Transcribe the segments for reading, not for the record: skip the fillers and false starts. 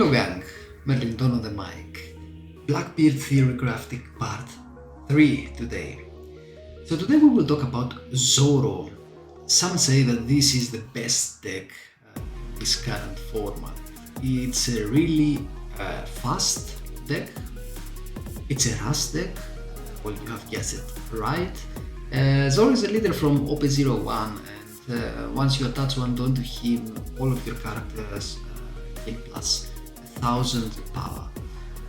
Hello gang, Merlington on the mic. Blackbeard Theorycrafting part 3 today. So today we will talk about Zoro. Some say that this is the best deck in this current format. It's a really fast deck. It's a rust deck. Well, you have guessed it right. Zoro is a leader from OP10 and once you attach one don to him, all of your characters gain plus 1000 power.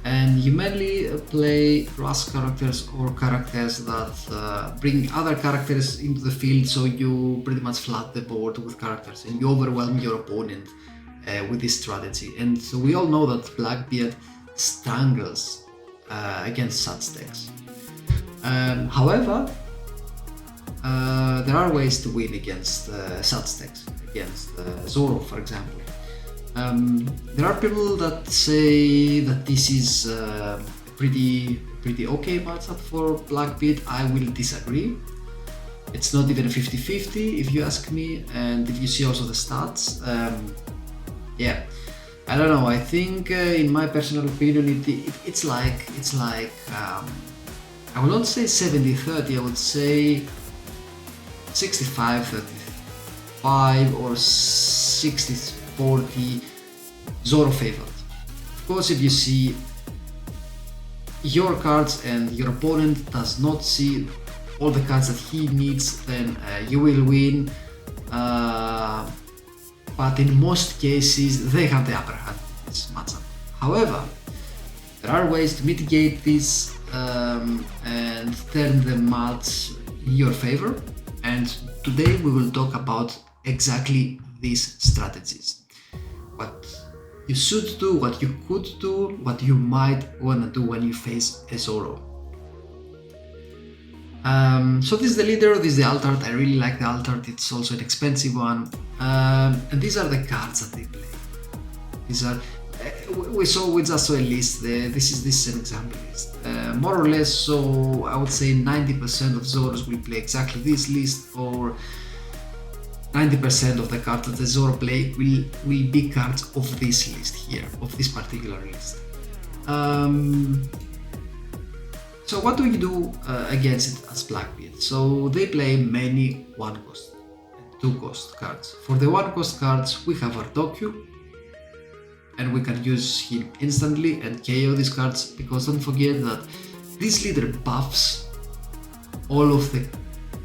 And you mainly play rust characters or characters that bring other characters into the field, so you pretty much flood the board with characters and you overwhelm your opponent with this strategy. And so we all know that Blackbeard strangles against such decks. However, there are ways to win against such decks, against Zoro for example. There are people that say that this is a pretty okay matchup for Blackbeard. I will disagree. It's not even a 50-50 if you ask me, and if you see also the stats, yeah, I don't know. I think in my personal opinion it's like I will not say 70-30, I would say 65-35 or 60-40 Zoro favored. Of course, if you see your cards and your opponent does not see all the cards that he needs, then you will win. But in most cases, they have the upper hand in this matchup. However, there are ways to mitigate this and turn the match in your favor. And today we will talk about exactly these strategies. What you should do, what you could do, what you might wanna do when you face a Zoro. So this is the leader, this is the altart. I really like the altart, it's also an expensive one. And these are the cards that they play. These are, we just saw a list, this is an example list. More or less, so I would say 90% of Zoros will play exactly this list, or 90% of the cards that the Zoro play will be cards of this list here, of this particular list. So what do you do against it as Blackbeard? So they play many 1-cost and 2-cost cards. For the 1-cost cards we have our Tokyo, and we can use him instantly and KO these cards, because don't forget that this leader buffs all of the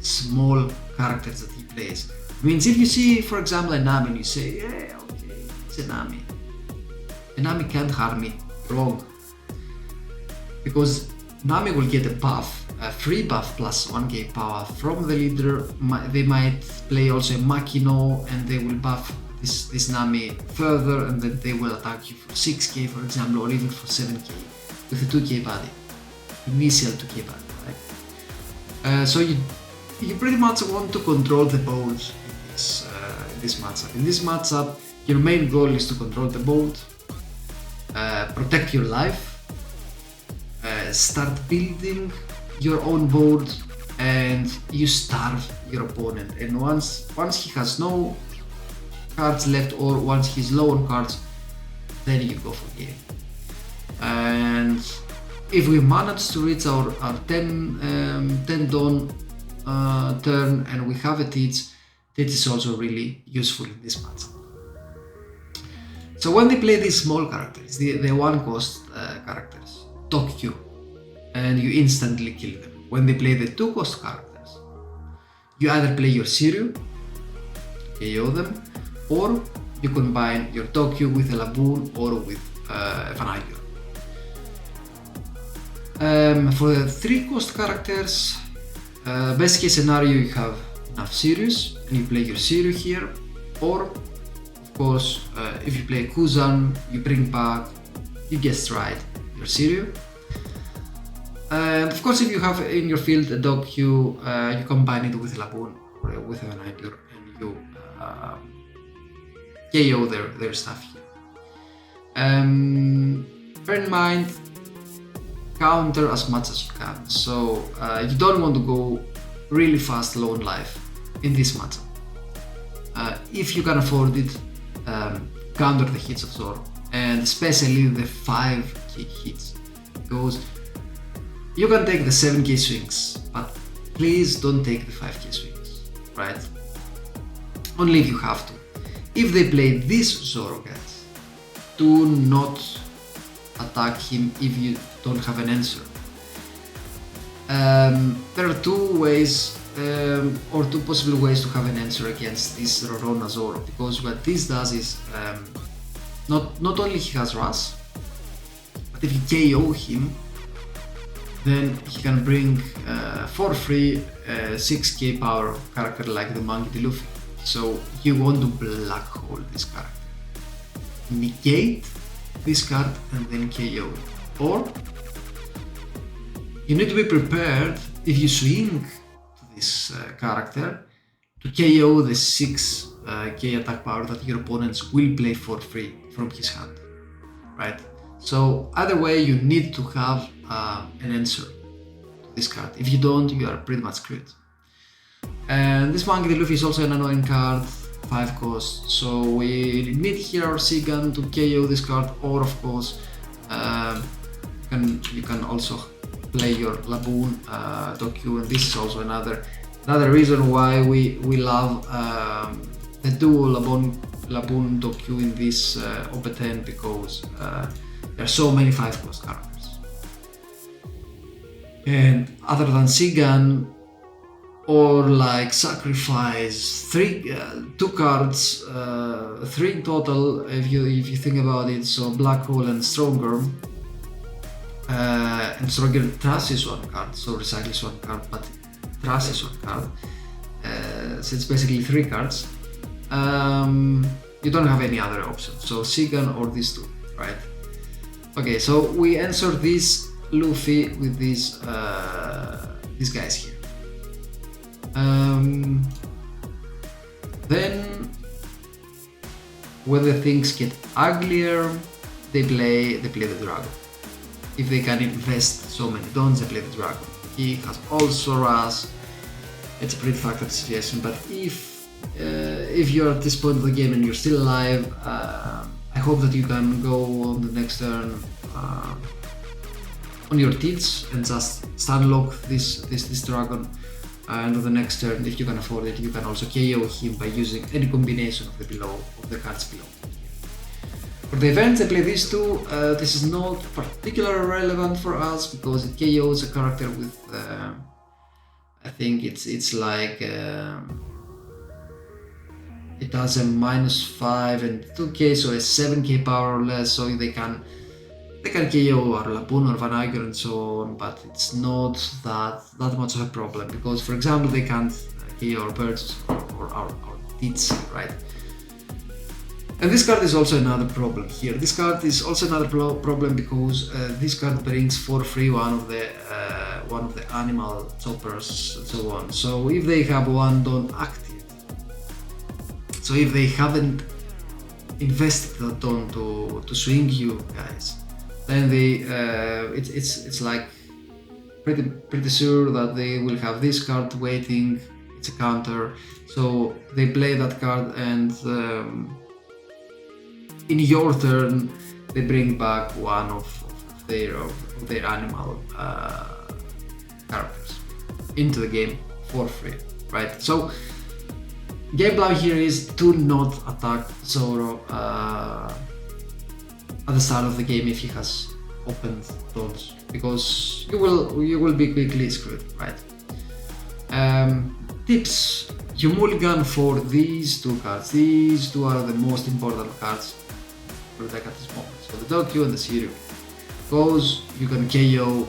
small characters that he plays. Means if you see, for example, a Nami and you say, yeah, okay, it's a Nami. A Nami can't harm me. Wrong. Because Nami will get a buff, a free buff plus 1k power from the leader. They might play also a Makino and they will buff this Nami further, and then they will attack you for 6k for example, or even for 7k with a 2k body. Initial 2k body, right? So you pretty much want to control the board in this matchup. In this matchup, your main goal is to control the board, protect your life, start building your own board, and you starve your opponent. And once he has no cards left, or once he's low on cards, then you go for game. And if we manage to reach our 10 dawn turn and we have a teach, that is also really useful in this match. So when they play these small characters, the 1-cost characters, Tokyo, and you instantly kill them. When they play the 2-cost characters, you either play your Shiryu, KO them, or you combine your Tokyo with a Laboon or with a Vanagure. For the 3-cost characters, best case scenario, you have enough Sirius and you play your Shiryu here, or of course if you play Kuzan, you bring back, you guessed right, your Shiryu. And of course if you have in your field a Tokyo, you combine it with a Laboon or with a Vanagure and you KO their stuff here. Bear in mind, counter as much as you can. So you don't want to go really fast low on life in this matchup. If you can afford it, counter the hits of Zoro. and especially the 5k hits, because you can take the 7k swings, but please don't take the 5k swings, right? Only if you have to. If they play this Zoro, guys, do not attack him if you don't have an answer. There are two ways, or two possible ways to have an answer against this Rorona Zoro, because what this does is not only he has Rush, but if you KO him, then he can bring for free 6k power character like the Monkey D. Luffy. So you want to black hole this character, negate this card and then KO. Or you need to be prepared if you swing to this character to KO the 6k attack power that your opponents will play for free from his hand, right? So either way, you need to have an answer to this card. If you don't, you are pretty much screwed. And this Monkey D. Luffy is also an annoying card, 5 cost, so we need here our Seagun to KO this card, or of course you can also play your Laboon Dokyu, and this is also another reason why we love the dual Laboon Dokyu in this OP10, because there are so many 5 cost characters. And other than Seagun, or like sacrifice 2 cards, 3 in total if you think about it. So Black Hole and Stronger Trash is 1 card, so Recycle is 1 card, but Trash is 1 card, so it's basically 3 cards. You don't have any other option, so Seagun or these 2, right? Okay, so we answer this Luffy with these guys here. Then when the things get uglier, they play the dragon. If they can invest so many dons, they play the dragon. He has also Rush. It's a pretty fucked up situation, but if you're at this point of the game and you're still alive, I hope that you can go on the next turn on your tilts and just stunlock this dragon. And on the next turn, if you can afford it, you can also KO him by using any combination of the cards below. For the events, I play these 2. This is not particularly relevant for us because it KOs a character with, I think it's like, it has a -5 and 2k, so a 7k power or less, so they can KO our Laboon or Van Iger and so on, but it's not that much of a problem, because for example they can't KO our birds or our tits, right? And this card is also another problem here. This card is also another problem because this card brings for free one of the animal choppers and so on. So if they have 1 don active, so if they haven't invested that don to swing you guys, then they it's like pretty sure that they will have this card waiting. It's a counter, so they play that card, and in your turn they bring back one of their animal characters into the game for free, right? So game plan here is to not attack Zoro at the start of the game if he has opened doors, because you will be quickly screwed, right? Tips: you mulligan for these 2 cards. These 2 are the most important cards for the deck at this moment. So the Dokyu and the Shiryu, because you can KO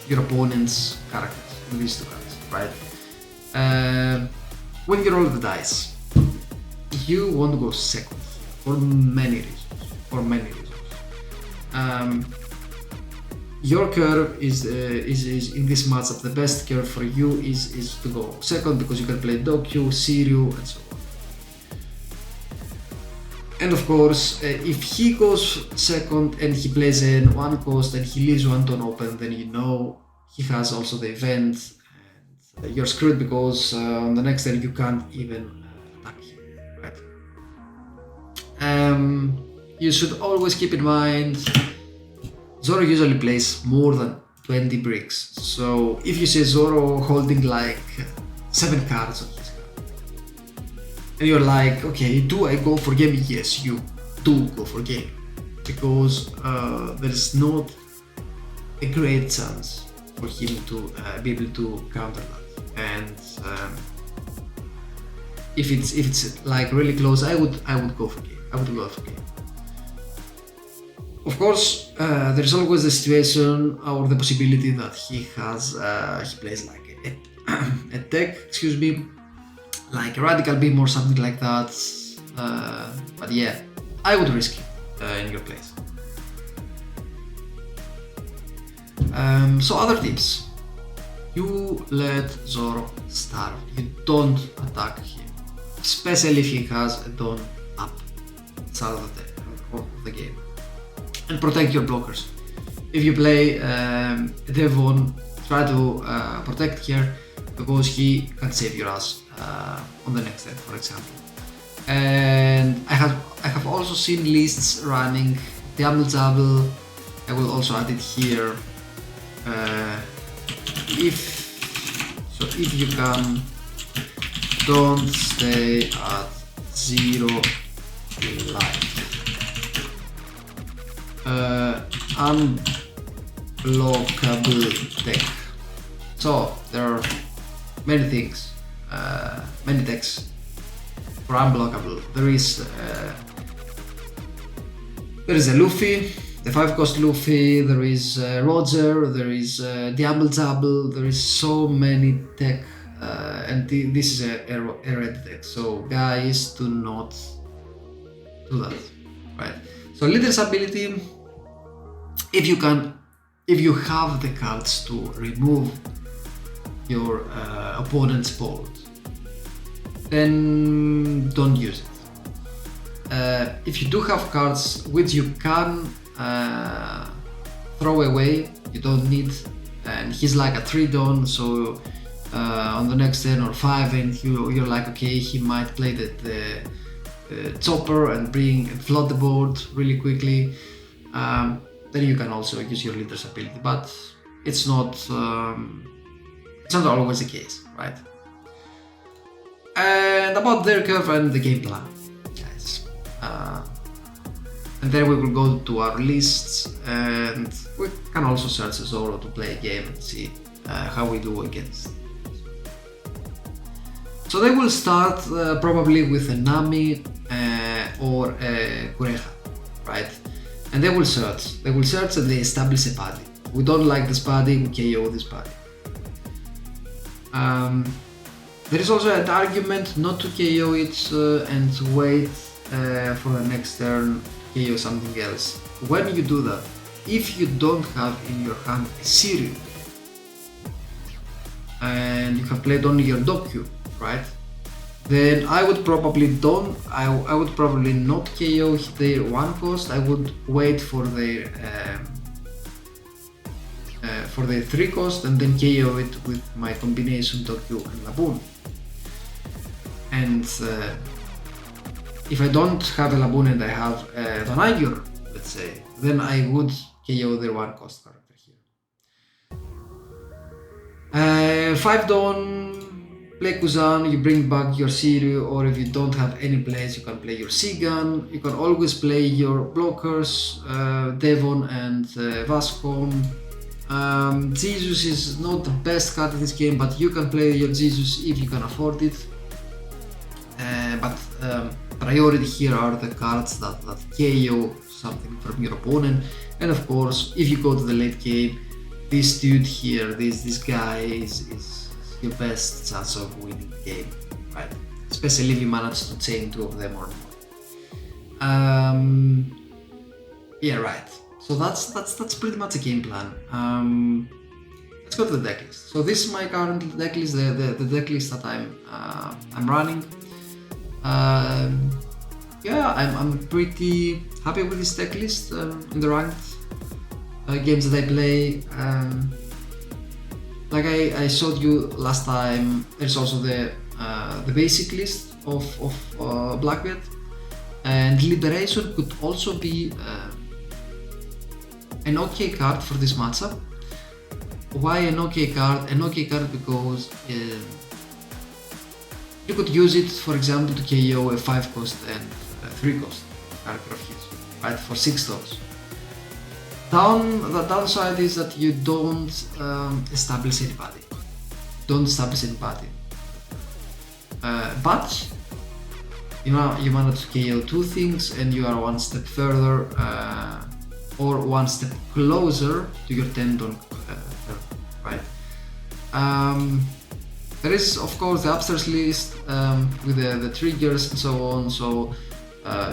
your opponent's characters in these 2 cards, right? When you roll the dice, you want to go second for many reasons. Your curve is in this matchup, the best curve for you is to go second, because you can play Dokyu, Shiryu, and so on. And of course, if he goes second and he plays in 1 cost and he leaves 1 turn open, then you know he has also the event, and you're screwed, because on the next turn you can't even attack him, right? you should always keep in mind Zoro usually plays more than 20 bricks. So if you see Zoro holding like 7 cards on his card, and you're like, okay, do I go for game? Yes, you do go for game, because there's not a great chance for him to be able to counter that. And if it's like really close, I would go for game. I would go for game. Of course, there's always the situation or the possibility that he plays like a deck, excuse me, like a radical beam or something like that. But yeah, I would risk it in your place. So other tips: you let Zoro starve. You don't attack him, especially if he has a Dawn up side of the game. And protect your blockers. If you play Devon, try to protect here, because he can save your ass on the next turn, for example. And I have also seen lists running Diablo Jabble. I will also add it here. If you can, don't stay at 0 life. Unblockable deck. So there are many things, many decks for unblockable. There is a Luffy, the 5-cost Luffy. There is Roger. There is Diablo Jabble. There is so many tech, and this is a red deck. So guys, do not do that, right? So leader's ability. If you have the cards to remove your opponent's board, then don't use it. If you do have cards which you can throw away, you don't need, and he's like a 3-Dawn, so on the next turn or 5, and you're like, okay, he might play the chopper and flood the board really quickly. Then you can also use your leader's ability, but it's not always the case, right? And about their curve and the game plan, guys. And then we will go to our lists, and we can also search Zoro to play a game and see how we do against. So they will start probably with a Nami or a Kureha, right? And they will search and they establish a party. We don't like this party, we KO this party. There is also an argument not to KO it and to wait for the next turn, KO something else. When you do that, if you don't have in your hand a Siri, and you have played only your Doku, right? Then I would probably not KO their 1-cost. I would wait for their 3-cost and then KO it with my combination Doku and Laboon. And if I don't have a Laboon and I have a Donaigyur, let's say, then I would KO their 1-cost character here. 5-Dawn. Play Kuzan, you bring back your Siryu, or if you don't have any plays, you can play your Sigan. You can always play your blockers, Devon and Vascom. Jesus is not the best card in this game, but you can play your Jesus if you can afford it. But priority here are the cards that KO something from your opponent. And of course, if you go to the late game, this dude here, this guy is your best chance of winning the game, right? Especially if you manage to chain 2 of them or more. Yeah, right. So that's pretty much a game plan. Let's go to the deck list. So this is my current deck list, the deck list that I'm running. Yeah, I'm pretty happy with this deck list in the ranked games that I play. Like I showed you last time, there's also the basic list of Blackbeard. And Liberation could also be an okay card for this matchup. Why an okay card? An okay card because you could use it, for example, to KO a 5 cost and a 3 cost character of his, right, for 6 stocks. The downside is that you don't establish anybody. But you manage to KO 2 things and you are one step further or one step closer to your 10 turn, right? There is of course the upstairs list with the triggers and so on. So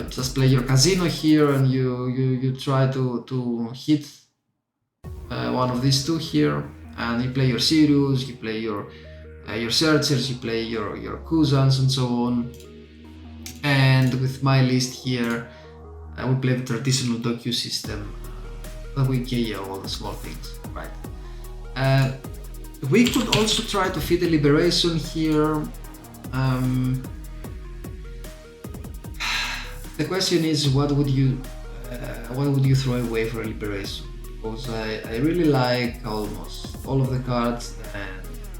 just play your casino here and you try to hit one of these two here, and you play your Sirius, you play your searchers, you play your Kuzans and so on. And with my list here, I will play the traditional docu system that we KO all the small things, right? We could also try to fit a Liberation here. The question is, what would you throw away for a Liberation? Because I really like almost all of the cards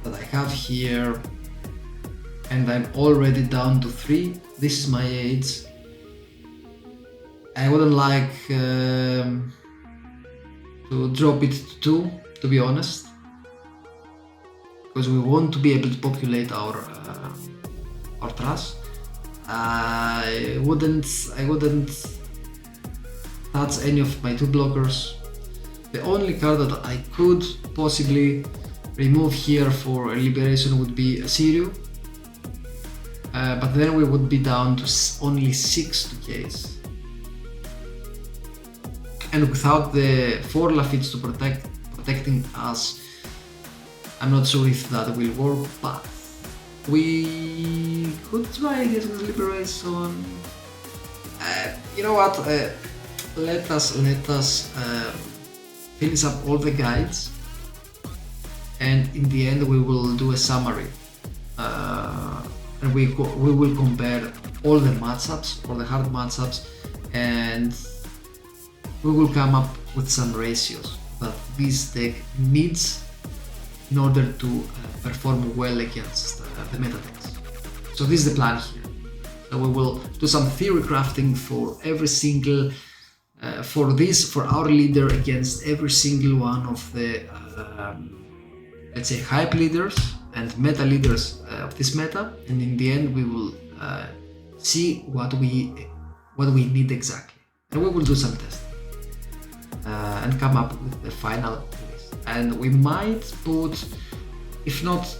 that I have here, and I'm already down to 3. This is my age. I wouldn't like to drop it to 2, to be honest, because we want to be able to populate our trash. I wouldn't touch any of my 2 blockers. The only card that I could possibly remove here for a Liberation would be a Sirio, but then we would be down to only 6 to case. And without the 4 Lafittes to protecting us, I'm not sure if that will work, but we could try it with Liberation. You know what? Let us finish up all the guides, and in the end we will do a summary, and we will compare all the matchups, all the hard matchups, and we will come up with some ratios that this deck needs in order to perform well against the meta decks. So this is the plan here. So we will do some theory crafting for every single for our leader against every single one of the let's say hype leaders and meta leaders of this meta, and in the end we will see what we need exactly, and we will do some testing and come up with the final list. And we might put, if not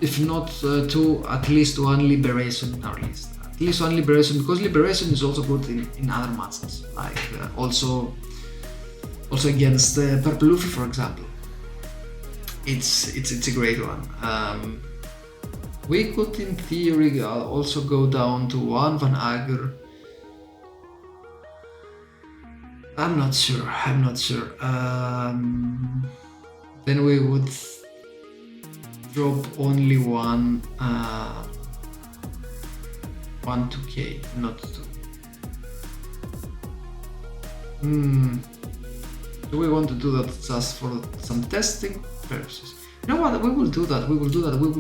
2, at least 1 Liberation in our list. At least 1 Liberation, because Liberation is also good in other matches, like also against Purple Luffy, for example. It's a great one. We could, in theory, also go down to 1 Van Ager. I'm not sure. Then we would drop only one 2K, not 2. Do we want to do that just for some testing purposes? You know what? We will do that. We will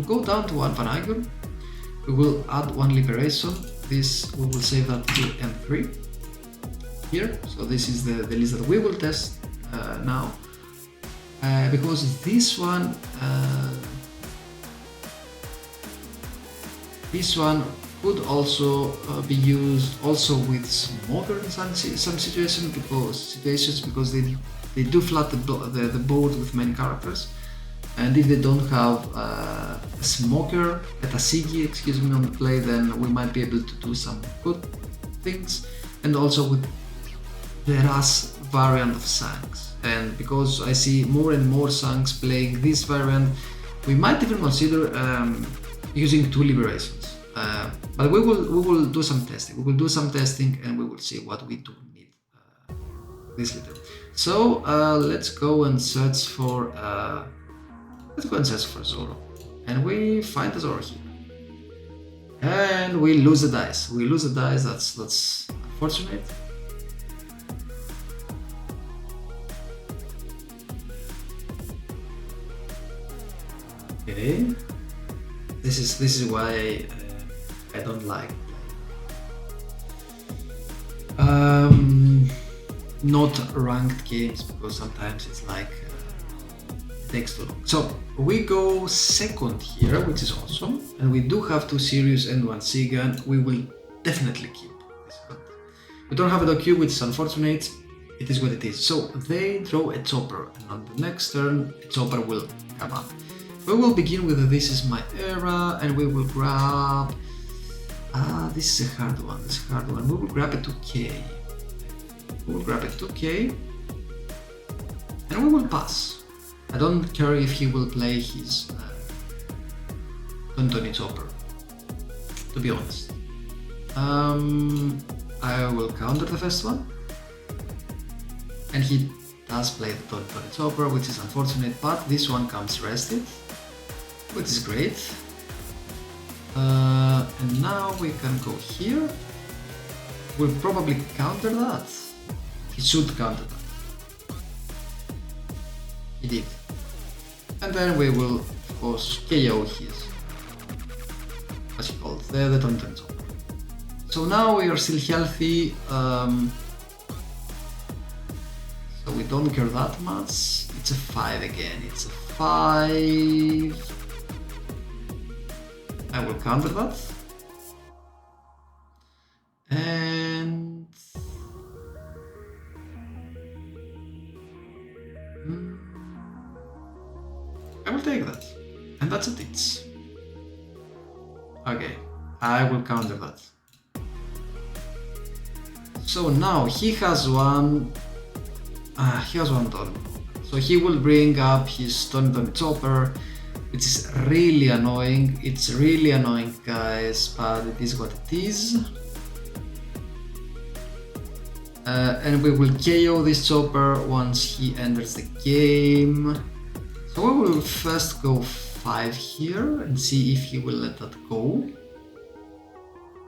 go down to 1 Van Ager. We will add 1 Liberation. This we will save that 2 and 3 here. So this is the list that we will test now. Because this one could also be used also with Smoker in some situations because they do flood the board with many characters, and if they don't have a Smoker, a TCG, excuse me, on the play, then we might be able to do some good things. And also with the Rush variant of Shanks, and because I see more and more Shanks playing this variant, we might even consider using 2 Liberations. But we will do some testing. And we will see what we do need this leader. So let's go and search for Zoro, and we find the Zoro here. And we lose the dice. We lose the dice, that's unfortunate. Okay. This is why I don't like not ranked games, because sometimes it's like it takes too long. So we go second here, which is awesome, and we do have 2 Sirius and 1 Seagun. We will definitely keep this one. We don't have a Docu, which is unfortunate. It is what it is. So they draw a chopper, and on the next turn a chopper will come up. We will begin with This Is My Era, and we will grab... this is a hard one, this is a hard one. We will grab a 2k. We will grab a 2k, and we will pass. I don't care if he will play his Tontoni chopper, to be honest. I will counter the first one, and he does play the Tontoni chopper, which is unfortunate, but this one comes rested, which is great. And now we can go here. We'll probably counter that. He should counter that. He did. And then we will, of course, KO his, what's it called, the Tontoni chopper. So now we are still healthy. So we don't care that much. It's a 5 again. It's a 5. I will counter that. And I will take that. And that's it. It's okay. I will counter that. So now he has one. He has one turn. So he will bring up his Tontoni chopper, which is really annoying. It's really annoying, guys, but it is what it is. And we will KO this chopper once he enters the game. So we will first go 5 here and see if he will let that go.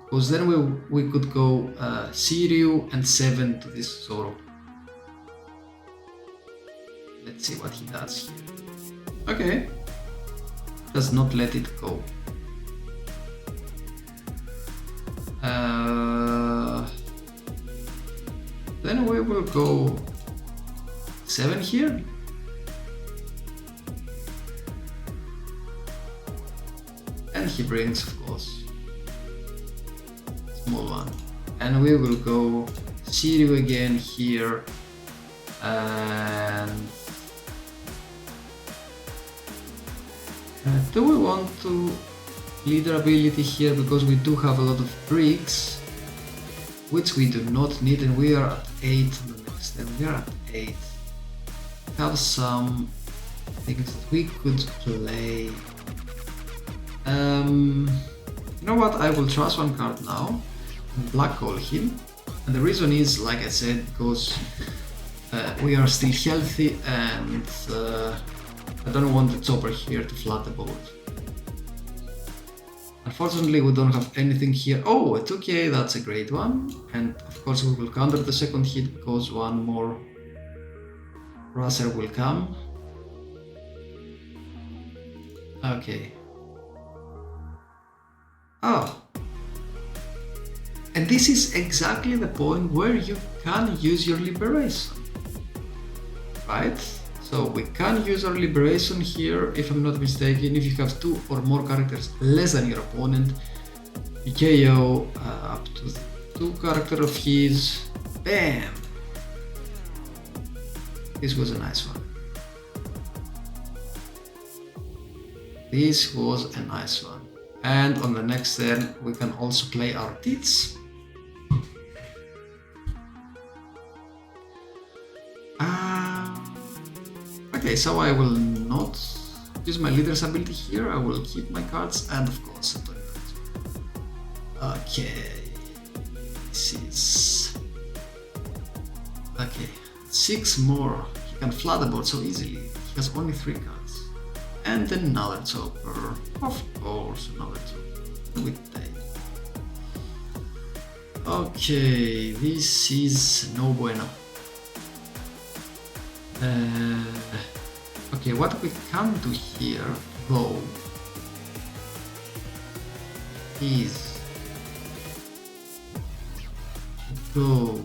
Because then we could go Siriu and 7 to this Zoro. Let's see what he does here. Okay. Does not let it go. Then we will go 7 here. And he brings, of course, small one. And we will go Siriu again here. And do we want to leader ability here, because we do have a lot of bricks, which we do not need, and we are at 8 on the next step. We are at 8. Have some things that we could play. You know what? I will trust one card now and black hole him. And the reason is, like I said, because we are still healthy, and I don't want the chopper here to flood the board. Unfortunately, we don't have anything here. Oh, a 2k, that's a great one. And of course we will counter the second hit, because one more Racer will come. Okay. Oh. And this is exactly the point where you can use your liberation. Right? So we can use our liberation here, if I'm not mistaken. If you have 2 or more characters less than your opponent, you KO up to the 2 character of his. Bam! This was a nice one. This was a nice one. And on the next turn we can also play our tits. Okay, so I will not use my leader's ability here. I will keep my cards, and of course okay, this is okay. 6 more. He can flood the board so easily. He has only 3 cards. And another chopper. Of course, another chopper. We take. Okay, this is no bueno. Okay, what we can do here, though, is go.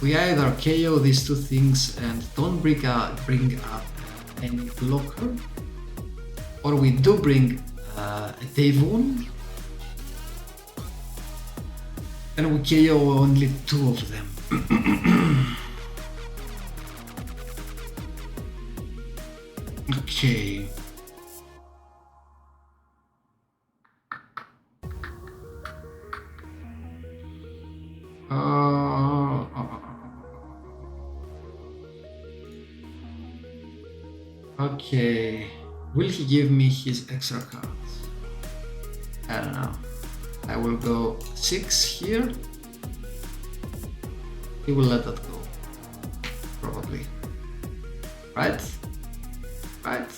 We either KO these two things and don't bring up any blocker, or we do bring a Devon and we KO only two of them. Okay. Okay. Will he give me his extra cards? I don't know. I will go 6 here. He will let that go. Probably. Right? Right?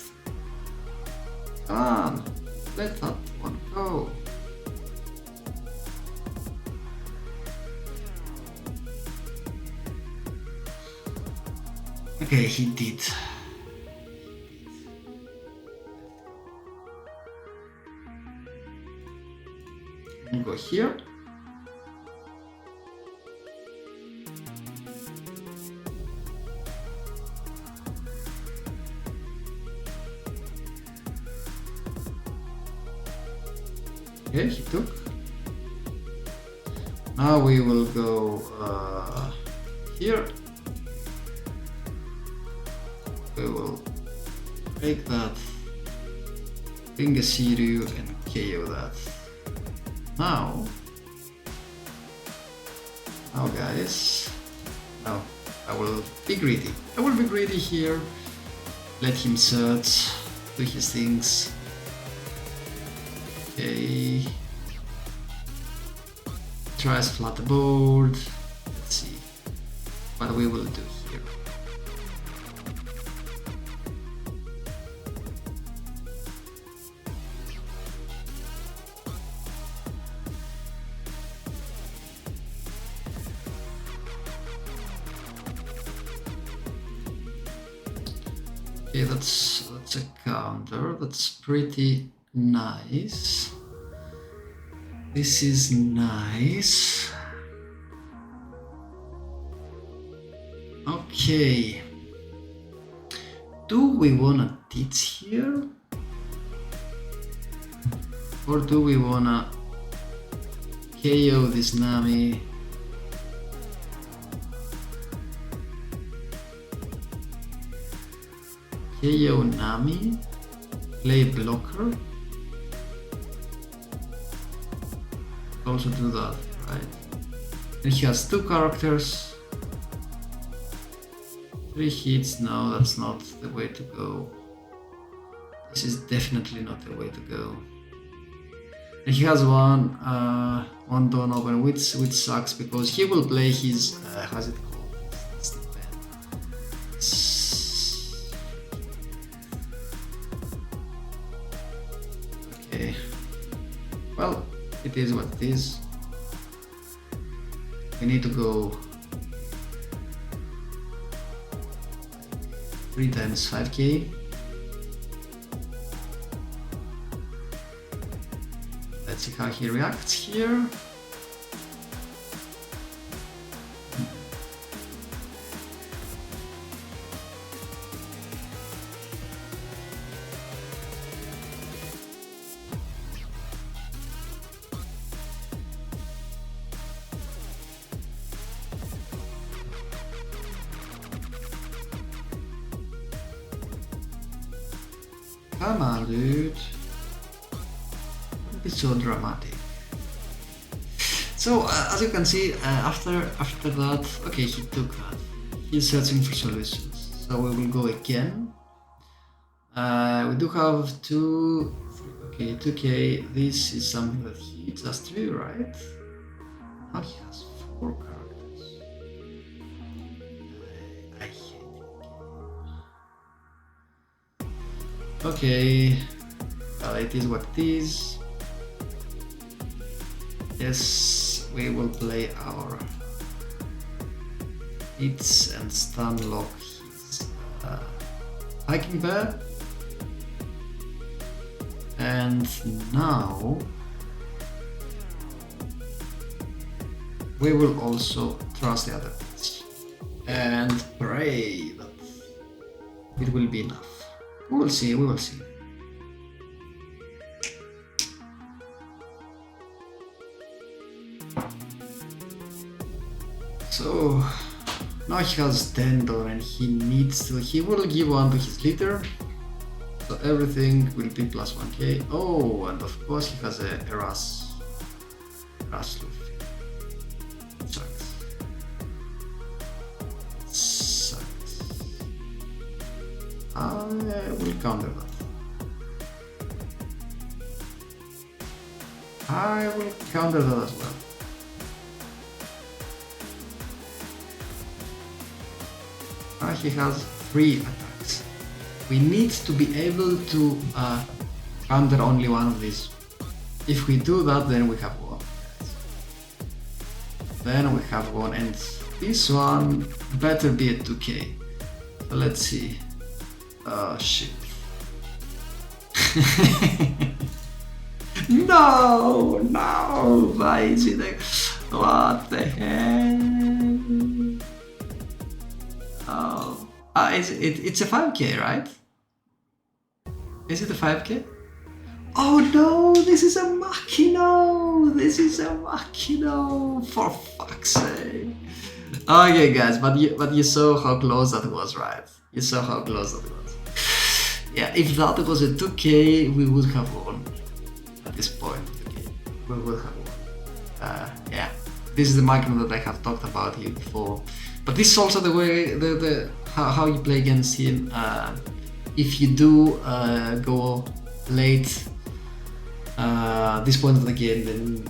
Come on. Let that one go. Okay, he did. And go here. Okay, he took. Now we will go here. We will break that, bring a Siriu and KO that. Now guys, now I will be greedy. I will be greedy here. Let him search, do his things. Okay. Tries flat the board. Let's see what we will do here. Okay, that's a counter. That's pretty nice. This is nice. Okay. Do we wanna teach here? Or do we wanna KO this Nami? KO Nami, play blocker. Also do that, right? And he has 2 characters. 3 hits, no, that's not the way to go. This is definitely not the way to go. And he has one don't open, which sucks because he will play his how's it called? It's the pen. Okay. Well, it is what it is. We need to go 3 times 5k. Let's see how he reacts here. Come on, dude. Don't be so dramatic. So, as you can see, after that, okay, he took that. He's searching for solutions. So we will go again. We do have 2k. This is something that he just drew, right? Now he has 4 characters. I hate it. Okay, well, it is what it is. Yes, we will play our hits and stun lock his hiking bear. And now we will also trust the other bits and pray that it will be enough. We will see, we will see. So now he has Tendon and he will give one to his leader. So everything will be plus 1k. Oh, and of course he has a Ras Luffy. Sucks. I will counter that. I will counter that as well. He has 3 attacks. We need to be able to counter only one of these. If we do that, then we have won. Then we have won, and this one better be at 2k. So let's see. Oh shit. No, why is it like, what the hell? Oh, it's a 5k, right? Is it a 5k? Oh no, this is a Machino! This is a Machino! For fuck's sake! Okay guys, but you saw how close that was, right? You saw how close that was. Yeah, if that was a 2k, we would have won. At this point of the game, we would have won. Yeah, this is the Machino that I have talked about here before. But this is also the way, how you play against him. If you do go late this point of the game, then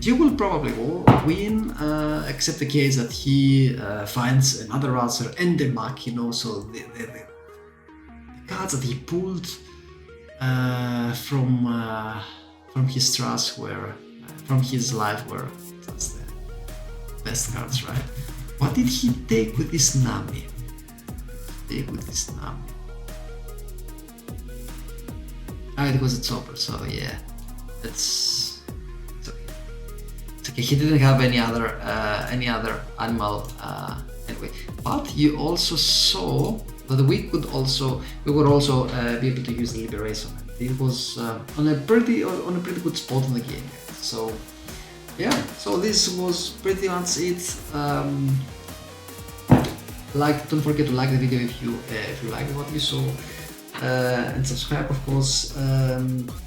you will probably win, except the case that he finds another answer and the Machino. So the cards that he pulled from his trust were, from his life, were just the best cards, right? What did he take with this Nami? Ah, it was a chopper, so yeah, it's okay. It's okay. He didn't have any other animal anyway. But you also saw that we would also be able to use the Liberation. It was on a pretty good spot in the game. So yeah, so this was pretty much it. Don't forget to like the video if you like what you saw, and subscribe, of course.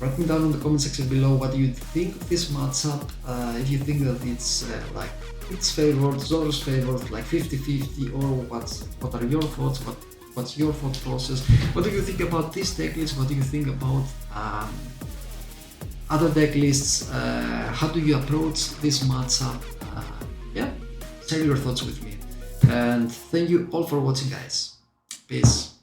Write me down in the comment section below what you think of this matchup. If you think that it's like it's favored, Zoro's favored, like 50-50, or what are your thoughts? What's your thought process? What do you think about this deck list? What do you think about other deck lists? How do you approach this matchup? Yeah, share your thoughts with me. And thank you all for watching, guys. Peace.